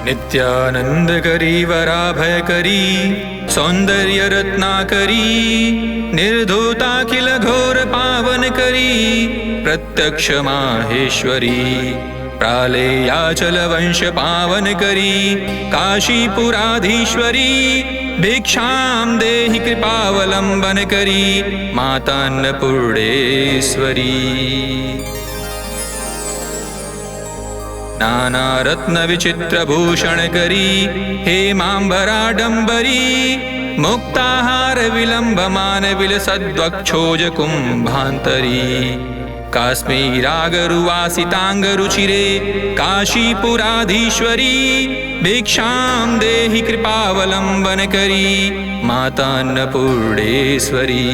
नित्यानंदकरी वराभयकरी सौंदर्य रत्नाकरी निर्धूताखिल घोर पावन करी प्रत्यक्ष माहेश्वरी प्रालेयाचल वंश पावन करी काशीपुराधीश्वरी भिक्षां देहि कृपावलंबन करी मातान्नपूर्णेश्वरी नाना रत्न विचित्र भूषण करी हेमांबराडंबरी मुक्ताहार विलंबमान विलसद्वक्षोज कुंभांतरी काश्मीरागरुवासितांगरुचिरे काशीपुराधीश्वरी भिक्षां देहि कृपावलंबन करी मातान्नपूर्णेश्वरी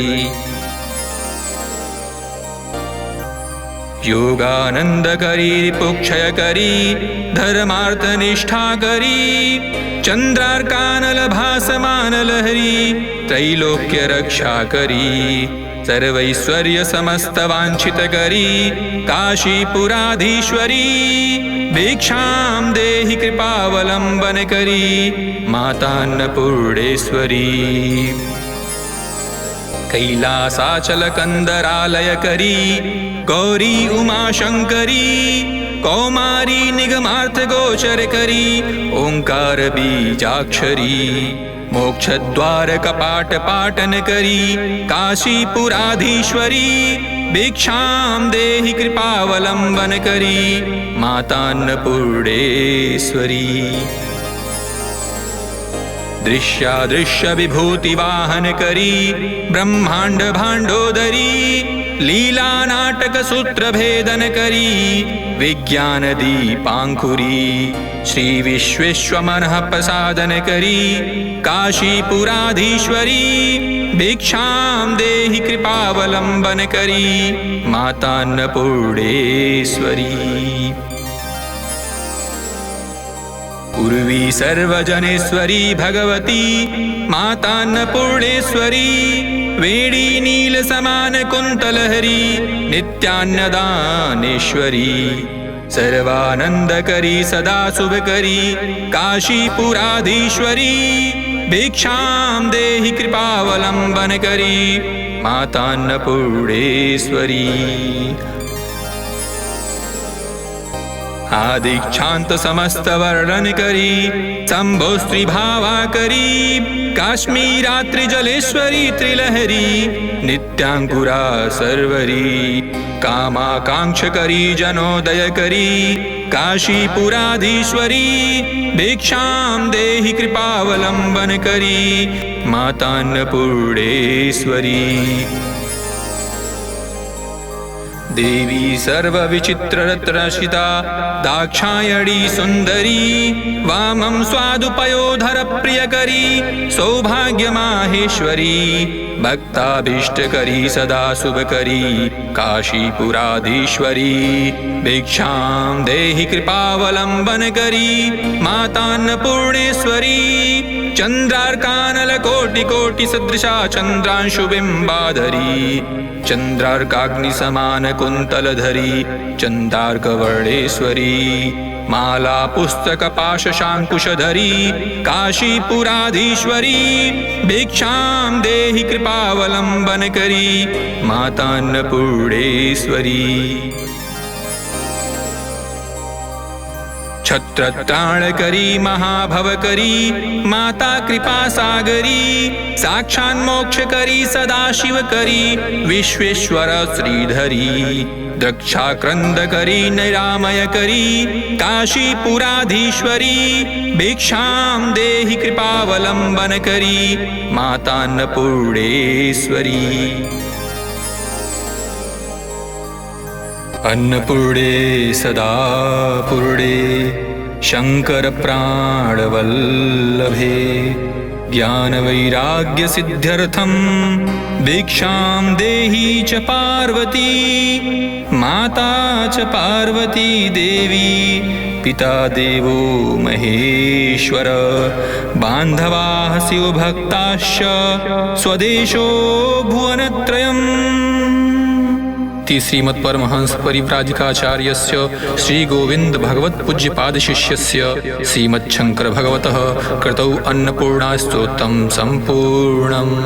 योगानंदकरी रिपुक्षयकरी धर्मार्थनिष्ठाकरी चंद्रार्कानल भासमानलहरी त्रैलोक्य रक्षाकरी सर्वैश्वर्य समस्त वांछितकरी काशीपुराधीश्वरी भिक्षां देहि कृपावलंबन करी मातान्नपूर्णेश्वरी कैलासाचल कंदरालय करी गौरी उमाशंकरी कौमारी निगमार्थ गोचर करी ओंकार बीजाक्षरी मोक्षद्वार कपाट पाटन करी काशीपुराधीश्वरी भिक्षां देहि कृपावलंबन करी मातान्नपूर्णेश्वरी दृश्यादृश्य विभूति वाहन करी ब्रह्मांड भांडोदरी लीला नाटक सूत्र भेदन करी विज्ञान दीपांकुरी श्री विश्वेश्वमनः प्रसादन करी काशीपुराधीश्वरी भिक्षां देहि कृपावलंबन करी मातान्नपूर्णेश्वरी पूर्वी सर्वजनेश्वरी भगवती मातान्नपूर्णेश्वरी वेणी नील समान कुंतलहरी नित्यान्नदानेश्वरी सर्वानंदकरी सदा शुभकरी काशीपुराधीश्वरी भिक्षां देहि कृपावलंबन करी मातान्नपूर्णेश्वरी आदिक्षांत समस्त वर्णन करी शंभो स्त्री भावा करी काश्मीरात्रिजलेश्वरी त्रिलहरी नित्यांकुरा सर्वरी कामाकांक्ष करी जनोदय करी काशीपुराधीश्वरी भिक्षां देहि कृपावलंबन करी मातान्नपूर्णेश्वरी देवी सर्वविचित्ररत्नरचिता दाक्षायणी सुंदरी वामं स्वादुपयोधर प्रियकरी सौभाग्यमाहेश्वरी भक्ताभीष्टकरी सदा शुभकरी काशीपुराधीश्वरी भिक्षां देहि कृपावलंबन करी मातान्नपूर्णेश्वरी चंद्रार्कानल कोटि कोटि सदृशा चंद्रांशुबिंबाधरी चंद्रार्काग्नि समान कुंतलधरी चंद्रार्कवर्णेश्वरी माला पुस्तक पाश शांकुशधरी काशीपुराधीश्वरी भिक्षां देहि कृपावलंबन करी मातान्नपूर्णेश्वरी छत्रत्राणकरी महाभवकरी माता कृपा सागरी साक्षान्मोक्षकरी सदाशिवकरी विश्वेश्वर श्रीधरी द्रक्षाक्रंदकरी निरामयकरी काशीपुराधीश्वरी भिक्षां देहि कृपावलंबन करी मातान्नपूर्णेश्वरी अन्नपूर्णे सदा पूर्णे शंकर प्राणवल्लभे ज्ञान वैराग्य सिद्ध्यर्थं भिक्षां देहि च पार्वती माता च पार्वती देवी पिता देवो महेश्वर बान्धवाः शिवभक्ताश्च स्वदेशो भुवनत्रयम् इति श्रीमत्परमहंस परिव्राजकाचार्यस्य श्रीगोविन्द भगवत्पूज्यपादशिष्यस्य श्रीमच्छङ्कर भगवतः कृतौ अन्नपूर्णास्तोत्रं सम्पूर्णम्।